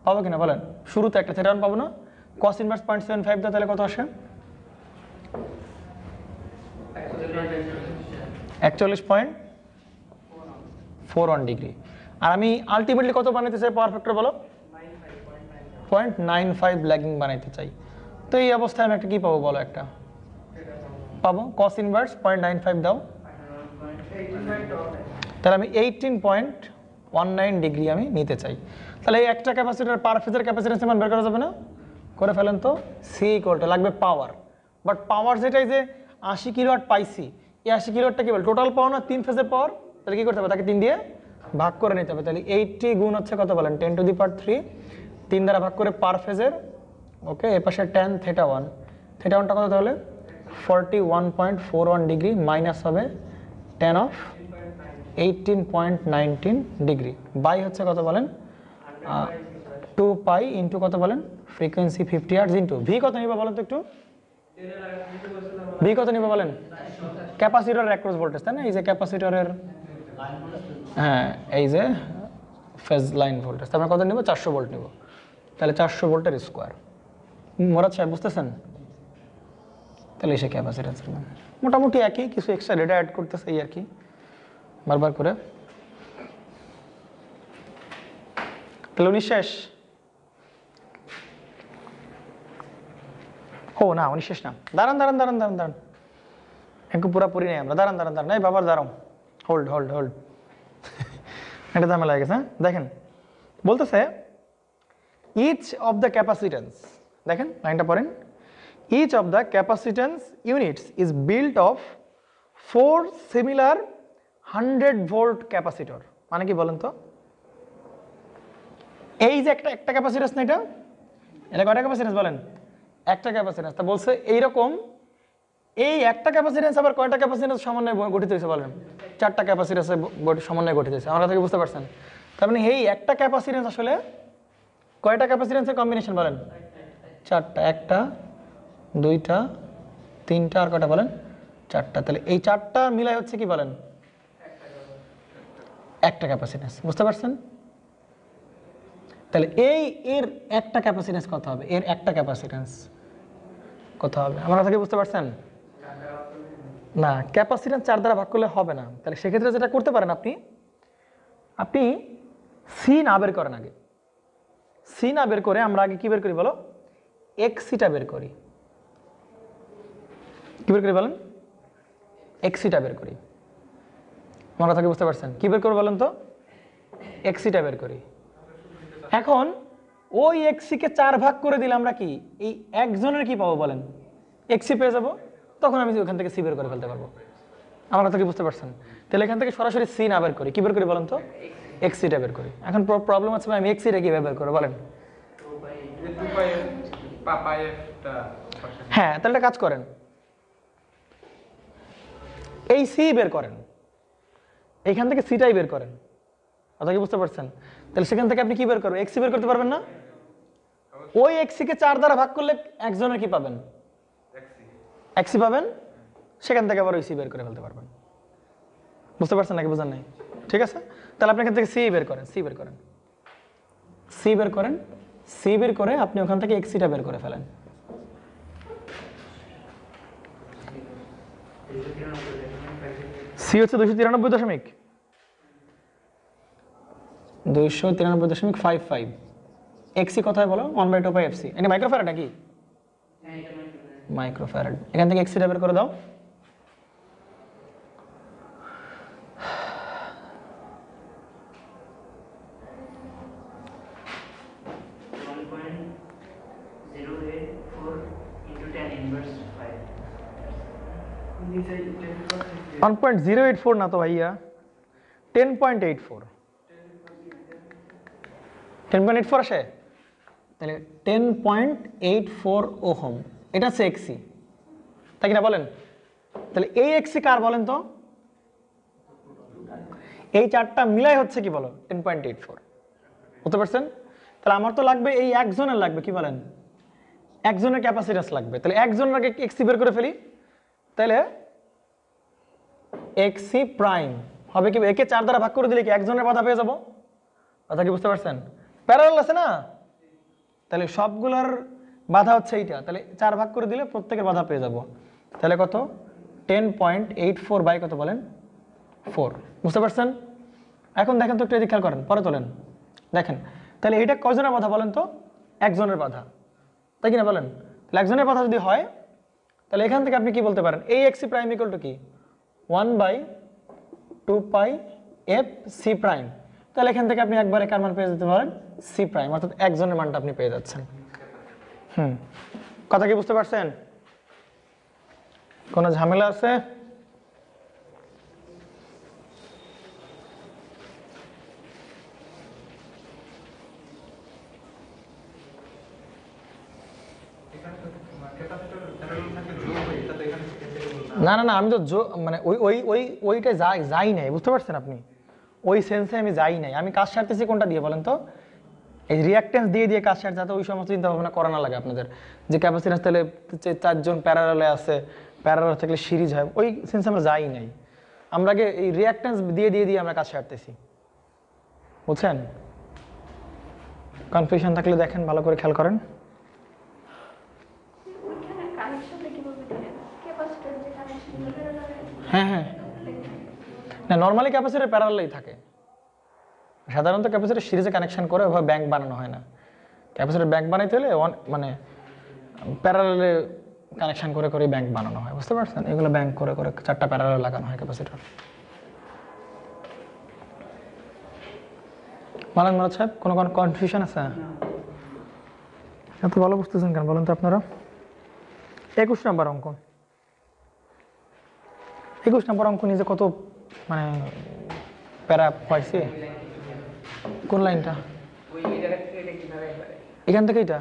পাবো কিনা বলেন, শুরুতে একটা থিটা 1 পাবো না, cos ইনভার্স 0.75 দাও, তাহলে কত আসে 41.41 ডিগ্রি। আর আমি আলটিমেটলি কত বানাতে চাই পাওয়ার ফ্যাক্টর বলো, 0.95 ল্যাগিং বানাইতে চাই। তো এই অবস্থায় আমি একটা কি পাবো বলো, একটা পাবো cos ইনভার্স 0.95 দাও, তাহলে আমি 18.19 ডিগ্রি আমি নিতে চাই। তাহলে এই একটা ক্যাপাসিটর পার ফেজের ক্যাপাসিট্যান্স মান বের করা যাবে না, করে ফেলেন তো। সি ইকুয়াল লাগবে পাওয়ার, বাট পাওয়ার যেটাই যে 80 কিলোওয়াট পাইছি, এই 80 কিলোওয়াটটা কি বল টোটাল পাওয়ার না 3 ফেজের পাওয়ার, তাহলে কি করতে হবে, তাকে 3 দিয়ে ভাগ করে নিতে হবে। তাহলে 80 গুণ হচ্ছে কত বলেন, 10⁻³ 3 দ্বারা ভাগ করে পার ফেজের, ওকে। এ পাশে tan θ1, θ1টা কত তাহলে 41.41 ডিগ্রি মাইনাস হবে tan অফ 18.19 ডিগ্রি বাই হচ্ছে কত বলেন 2 পাই ইন্টু কত বলেন ফ্রিকোয়েন্সি 50 হার্টজ ইন্টু ভি কত নিবা বলেন তো একটু, ভি কত নিবা বলেন, ক্যাপাসিটরের অ্যাক্রস ভোল্টেজ তাই না, এই যে ক্যাপাসিটরের, হ্যাঁ এই যে ফেজ লাইন ভোল্টেজ, আমরা কত নিব 400 ভোল্ট নিব, তাহলে 400 ভোল্টের স্কোয়ার। মোরাদ সাহেব বুঝতেছেন? তাহলে এসে ক্যাপাসিট্যান্সের মান মোটামুটি একই, কিছু এক্সট্রা ডেটা অ্যাড করতেছে এই আর কি বারবার করে। তাহলে 19 শেষ, ও না 19 শেষ না, দাঁড়ান দাঁড়ান দাঁড়ান দাঁড়ান দাঁড়ান, একটু পুরাপুরি নেই আমরা, দাঁড়ান দাঁড়ান দাঁড়ান, এই বাবার দাঁড়াও, হোল্ড হোল্ড হোল্ড, এটা ঝামেলা হয়ে গেছে। দেখেন বলতেছে ইচ অফ দ্য ক্যাপাসিট্যান্স, দেখেন লাইনটা পড়েন, each of the capacitance units is built of 4 similar 100 volt capacitor। মানে কি বলেন তো, এই যে একটা ক্যাপাসিট্যান্স না, এটা কয়টা ক্যাপাসিট্যান্স বলেন, একটা ক্যাপাসিট্যান্স। তা বলছে এইরকম এই একটা ক্যাপাসিট্যান্স আবার কয়টা ক্যাপাসিট্যান্স সমন্বয়ে গঠিত হয়েছে বলেন, 4টা ক্যাপাসিট্যান্সের সমন্বয়ে গঠিত হয়েছে। আমরা থেকে বুঝতে পারছেন, তার মানে এই একটা ক্যাপাসিট্যান্স আসলে কয়টা ক্যাপাসিট্যান্সের কম্বিনেশন বলেন, 4টা, একটা, 2টা, 3টা, আর কটা বলেন, 4টা। তাহলে এই 4টা মিলাই হচ্ছে কি বলেন, একটা ক্যাপাসিট্যান্স। বুঝতে পারছেন? তাহলে এর একটা ক্যাপাসিট্যান্স কত হবে, এর একটা ক্যাপাসিট্যান্স কত হবে, আপনারা থেকে বুঝতে পারছেন? না, ক্যাপাসিট্যান্স 4 দ্বারা ভাগ করলে হবে না। তাহলে সেক্ষেত্রে যেটা করতে পারেন আপনি সি না বের করেন, আগে সি না বের করে আমরা আগে কি বের করি বলো, এক্সিটা বের করি। কি বের করি বলেন, এক্সিটা বের করি। আমার কথা কি বুঝতে পারছেন? কি বের করবো বলেন তো, এক্সিটা বের করি। এখন ওই এক্সিকে 4 ভাগ করে দিলে আমরা কি এই একজনের কি পাবো বলেন, এক্সি পেয়ে যাবো, তখন আমি ওখান থেকে সি বের করে ফেলতে পারবো। আমার কথা কি বুঝতে পারছেন? তাহলে এখান থেকে সরাসরি সি না বের করি, কি বের করি বলেন তো, এক্সিটা বের করি। এখন প্রবলেম আছে আমি এক্সিটা কিভাবে বের করবো বলেন? হ্যাঁ, তাহলে কাজ করেন, এই সি বের করেন, এইখান থেকে সিটাই বের করেন। কথা কি বুঝতে পারছেন? তাহলে সেখান থেকে আপনি কি বের করবেন, এক্সি বের করতে পারবেন না? ওই এক্সিকে 4 দ্বারা ভাগ করলে একজনের কি পাবেন, এক্সি পাবেন, সেখান থেকে আবার ওই সি বের করে ফেলতে পারবেন। বুঝতে পারছেন নাকি বুঝেন নাই? ঠিক আছে, তাহলে আপনি এখান থেকে সি বের করেন, সি বের করেন, সি বের করেন, সি বের করে আপনি ওখান থেকে এক্সিটা বের করে ফেলেন। সি হচ্ছে 293.55, এক্সি কোথায় বলো, 1/2 পাই এফসি। এটা মাইক্রোফ্যারাড নাকি? মাইক্রোফ্যারাড। এখান থেকে এক্সিটা বের করে দাও। 1.084 না তো ভাইয়া, 10.84। 10.84 আসে, তাহলে 10.84 ওহম, এটা হচ্ছে এক্সি, তাই কিনা বলেন? তাহলে এই এক্সি কার বলেন তো? এই চারটা মিলাই হচ্ছে কি বলো 10.84, বুঝতে পারছেন? তাহলে আমার তো লাগবে এই একজনের লাগবে, কি বলেন, একজনের ক্যাপাসিট্যান্স লাগবে। তাহলে একজনের আগে এক্সি বের করে ফেলি, তাহলে এক্সি প্রাইম হবে কি, একে 4 দ্বারা ভাগ করে দিলে কি একজনের বাধা পেয়ে যাবো? কথা কি বুঝতে পারছেন? প্যারালাল আছে না, তাহলে সবগুলোর বাধা হচ্ছে এইটা, তাহলে 4 ভাগ করে দিলে প্রত্যেকের বাধা পেয়ে যাব। তাহলে কত? 10.84 বাই কত বলেন? 4, বুঝতে পারছেন? এখন দেখেন তো একটু এদিকে খেয়াল করেন, পরে তোলেন, দেখেন তাহলে এইটা কয়জনের বাধা বলেন তো? একজনের বাধা, তাই কিনা বলেন? তাহলে একজনের বাধা যদি হয়, তাহলে এখান থেকে আপনি কি বলতে পারেন, এই এক্সি প্রাইম ইকুয়াল টু কি 1/2 পাই এফ সি প্রাইম। তাহলে এখান থেকে আপনি একবারে কার মান পেয়ে যেতে পারেন? সি প্রাইম, অর্থাৎ একজনের মানটা আপনি পেয়ে যাচ্ছেন। কথা কি বুঝতে পারছেন? কোনো ঝামেলা আছে? না না না, আমি তো মানে ওইটা যাই নাই, বুঝতে পারছেন আপনি? ওই সেন্সে আমি যাই নাই, আমি কাজ সারতেছি কোনটা দিয়ে বলেন তো? এই রিঅ্যাকট্যান্স দিয়ে দিয়ে কাজ সার, যাতে ওই সমস্ত চিন্তা ভাবনা করা না লাগে আপনাদের, যে ক্যাপাসিট্যান্স তাহলে 4 জন প্যারালালে আছে, প্যারালাল থাকলে সিরিজ হয়, ওই সেন্সে আমরা যাই নাই। আমরা আগে এই রিঅ্যাকট্যান্স দিয়ে দিয়ে দিয়ে আমরা কাজ সারতেছি, বুঝছেন? কনফিউশন থাকলে দেখেন, ভালো করে খেয়াল করেন। হ্যাঁ হ্যাঁ, না নর্মালি ক্যাপাসিটর প্যারালালেই থাকে, সাধারণত ক্যাপাসিটর সিরিজে কানেকশন করে ওভাবে ব্যাংক বানানো হয় না। ক্যাপাসিটর ব্যাংক বানাইতে হলে মানে প্যারালালে কানেকশন করে করে ব্যাংক বানানো হয়, বুঝতে পারছেন? এগুলো ব্যাংক করে করে 4টা প্যারালালে লাগানো হয় ক্যাপাসিটর। বলেন মারাদ সাহেব, কোনো কনফিউশন আছে? এত ভালো বুঝতেছেন কেন বলেন তো আপনারা? 21 নম্বর অঙ্ক, 21 নম্বর অঙ্ক নিজে কত মানে প্যারা পাইছি। কোন লাইনটা? এখান থেকে এটা,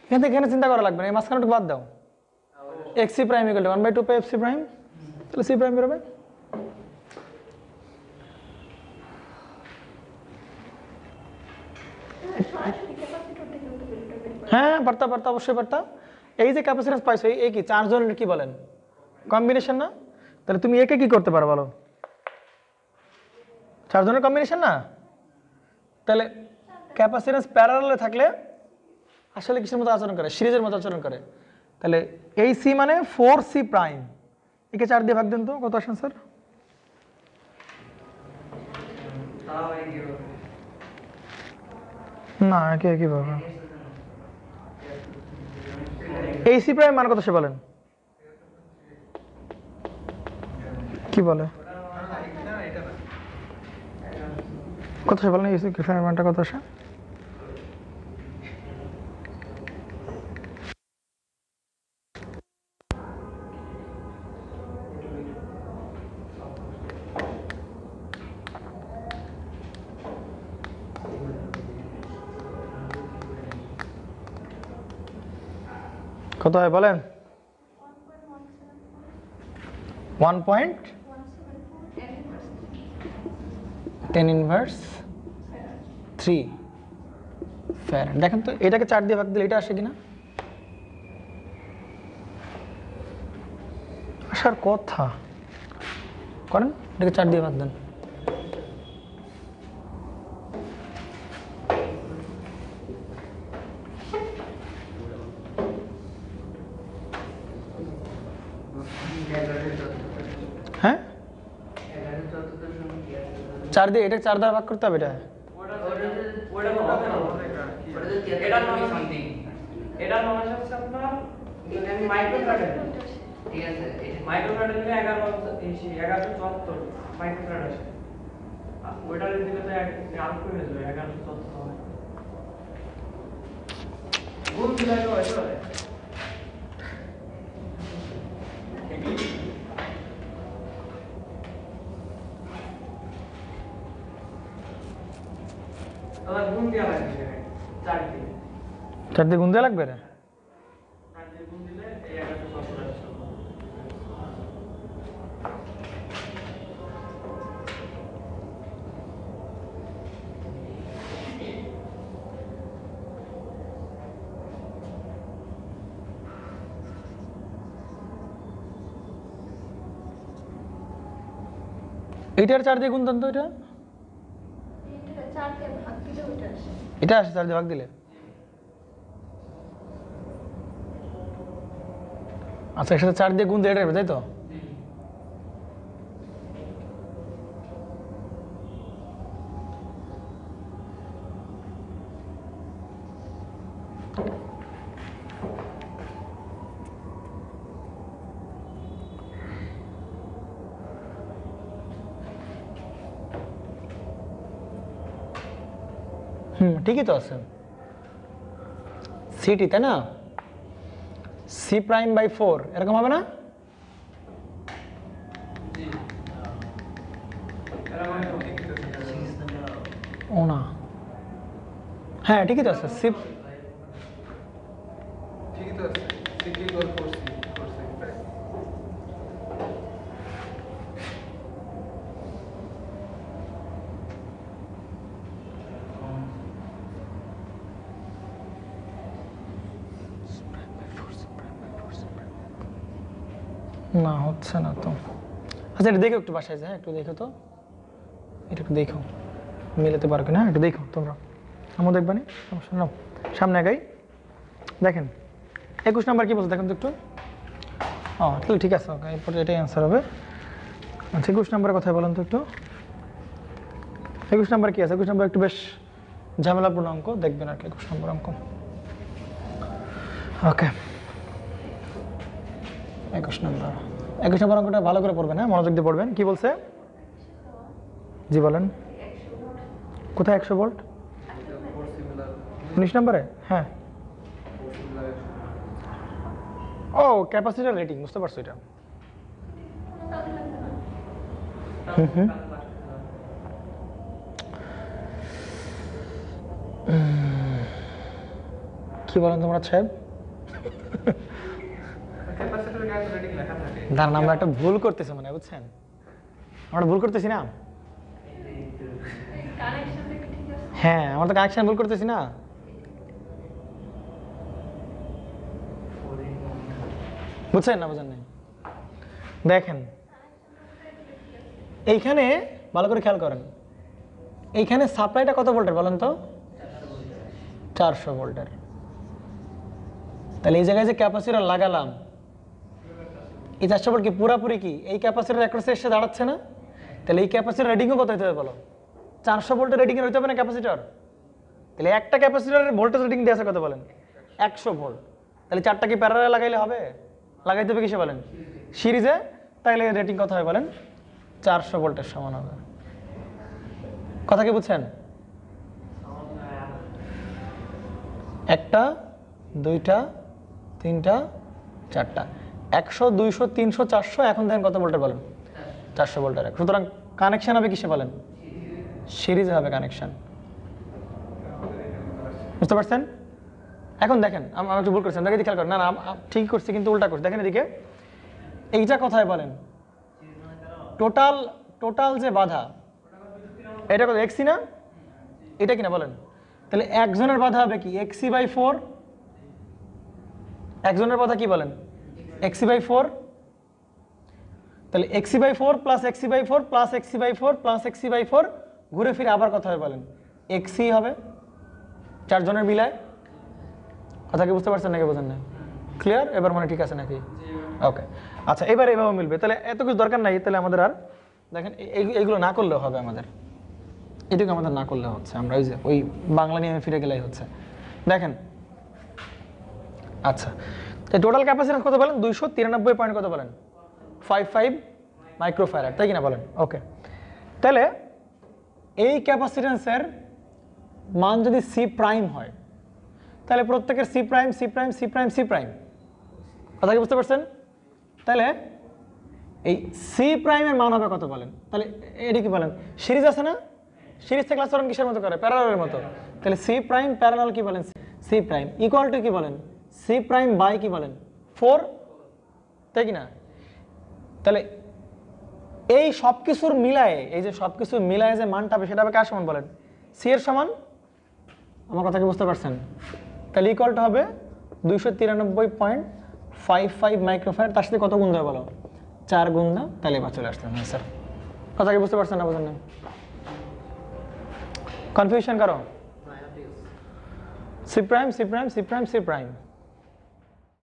এখান থেকে এখানে চিন্তা করা লাগবে না, এই মাঝখানে বাদ দাও। X C prime equal to 1/2 pi F C prime, তাহলে সি প্রাইম বেরোবে। হ্যাঁ পারতা পারতা, অবশ্যই পারতা। এই যে ক্যাপাসিট্যান্স পাইছো, এই কি 4 জনের কি বলেন কম্বিনেশন না? তাহলে তুমি একে কি করতে পারো বলো? 4 জনের কম্বিনেশন না? তাহলে ক্যাপাসিট্যান্স প্যারালালে থাকলে আসলে কিসের মতো আচরণ করে? সিরিজের মতো আচরণ করে। তাহলে এই সি মানে 4C প্রাইম, একে 4 দিয়ে ভাগ দেন তো, কত আসেন স্যার? না একে একই ভাবে এই সি প্রাইম মান কত সে বলেন? কি বলে কত সে বলেন? এই সি প্রাইম মানটা কত আসে? কত হয় বলেন? 1.10 ইনভার্স 3 ফ্যারাড। দেখেন তো এটাকে 4 দিয়ে ভাগ দিলে এটা আসে কিনা? আসার কথা, করেন এটাকে 4 দিয়ে ভাগ দেন। হ্যাঁ 4 দিয়ে, এটা 4 দ্বারা ভাগ করতে হবে। এটা 4 দিয়ে গুণ দেওয়া লাগবে রে? এইটার 4 দিয়ে গুণ দেন তো এটা? এটা আসে 4 দিয়ে ভাগ দিলে? আচ্ছা, এর সাথে 4 দিয়ে গুণ দিয়ে এটা হবে, তাই তো? ঠিকই তো আছে। সিটি, তাই না? সি প্রাইম বাই 4 এরকম হবে না? ও না, হ্যাঁ ঠিকই তো আছে। সি ঠিকই তো আছে। City equal 4c prime. না হচ্ছে না তো। আচ্ছা, এটা দেখো একটু বাসায় যায়, একটু দেখো তো, এটা একটু দেখো মিলাতে পারো কিনা, একটু দেখো তোমরা। আমার দেখবা না, সমস্যা নাও, সামনে আগাই। দেখেন 21 নাম্বার কি বলছে দেখেন তো একটু। তাহলে ঠিক আছে, ওকে, এরপরে এটাই অ্যান্সার হবে। আচ্ছা, 21 নাম্বারের কথা বলেন তো একটু। 21 নাম্বার কি আছে? 21 নাম্বার একটু বেশ ঝামেলাপূর্ণ অঙ্ক, দেখবেন আর কি 21 নম্বর অঙ্ক। ওকে, 21 নম্বর অঙ্কটা ভালো করে পড়বেন, হ্যাঁ, মনোযোগ দিয়ে পড়বেন। কি বলছে? জি বলেন। কোথায় 100 ভোল্ট? 19 নম্বরে? হ্যাঁ, ও ক্যাপাসিটর রেটিং, বুঝতে পারছো এটা? কি বলেন তোমরা সাহেব? দাঁড়ান, আমরা একটা ভুল করতেছি মানে, বুঝছেন? আমরা ভুল করতেছি না? হ্যাঁ, আমরা তো কানেকশন ভুল করতেছি না? বুঝছেন না? বুঝেন নাই? দেখেন এইখানে ভালো করে খেয়াল করেন, এইখানে সাপ্লাইটা কত ভোল্টের বলেন তো? 400 ভোল্টের। তাহলে এই জায়গায় যে ক্যাপাসিটর লাগালাম, এই 400 ভোল্ট কি পুরাপুরি কি এই ক্যাপাসিটর অ্যাক্রসে এসে দাঁড়াচ্ছে না? তাহলে এই ক্যাপাসিটর রেডিংও কত হতে হবে বলো? 400 ভোল্টের রেডিং এর হইতে হবে না ক্যাপাসিটর? তাহলে একটা ক্যাপাসিটরের ভোল্টেজ রেটিং দিয়ে আছে কত বলেন? 100 ভোল্ট। তাহলে 4টা কি প্যারালালে লাগাইলে হবে? লাগাইতে হবে কিসে বলেন? সিরিজে। তাহলে রেটিং কত হয় বলেন? 400 ভোল্টের সমান হবে। কথা কি বুঝছেন? একটা, দুইটা, তিনটা, চারটা, 100, 200, 300, 400। এখন দেখেন কত ভোল্টের বলেন? 400 ভোল্টের। সুতরাং কানেকশন হবে কিসে বলেন? সিরিজে হবে কানেকশন। বুঝতে পারছেন? এখন দেখেন, আমি একটু ভুল করছেন, দেখে খেয়াল করেন। না না, ঠিক করছি কিন্তু উল্টা করছি। দেখেন এদিকে, এইটা কথায় বলেন টোটাল যে বাধা, এটা কত? এক্সি না? এটা কিনা বলেন? তাহলে একজনের বাধা হবে কি? X by 4। একজনের বাধা কি বলেন? X by 4। তাহলে x by 4 plus x by 4 plus x by 4 plus x by 4 ঘুরে ফিরে আবার কথা হয় বলেন এক্সি হবে। 4 জনের মিলায়। কথা কি বুঝতে পারছেন নাকি বোঝেন না? ক্লিয়ার? এবার মানে ঠিক আছে নাকি? ওকে, আচ্ছা, এবার এভাবে মিলবে। তাহলে এত কিছু দরকার নাই। তাহলে আমাদের আর দেখেন এইগুলো না করলেও হবে আমাদের, এটুকু আমাদের না করলে হচ্ছে। আমরা ওই বাংলা নিয়ে ফিরে গেলেই হচ্ছে। দেখেন, আচ্ছা, টোটাল ক্যাপাসিট্যান্স কত বলেন? 293 পয়েন্ট কত বলেন? 55 মাইক্রোফ্যারাড, তাই কিনা বলেন? ওকে, তাহলে এই ক্যাপাসিট্যান্সের মান যদি সি প্রাইম হয়, তাহলে প্রত্যেকের C prime C prime C prime C prime. কথা কি বুঝতে পারছেন? তাহলে এই সি প্রাইমের মান হবে কত বলেন? তাহলে এটা কি বলেন? সিরিজ আছে না? সিরিজ থেকে আচরণ কিসের মতো করে? প্যারালালের মতো। তাহলে সি প্রাইম প্যারালাল কি বলেন? সি প্রাইম ইকুয়াল টু কি বলেন? সি প্রাইম বাই কি বলেন? 4, তাই কি না? তাহলে এই সব কিছুর মিলায়ে, এই যে সব কিছু মিলায়ে যে মানটা হবে সেটা হবে কার সমান বলেন? সি এর সমান। আমার কথা কি বুঝতে পারছেন? তাহলে ইকুয়ালটা হবে 293.55 মাইক্রোফ্যারাড। তার সাথে কত গুণ দেবে বলো? 4 গুণ দাও, তাহলে এবার চলে আসতে হবে। স্যার কথা কি বুঝতে পারছেন না বুঝেন না? কনফিউশন করো? C prime C prime C prime C prime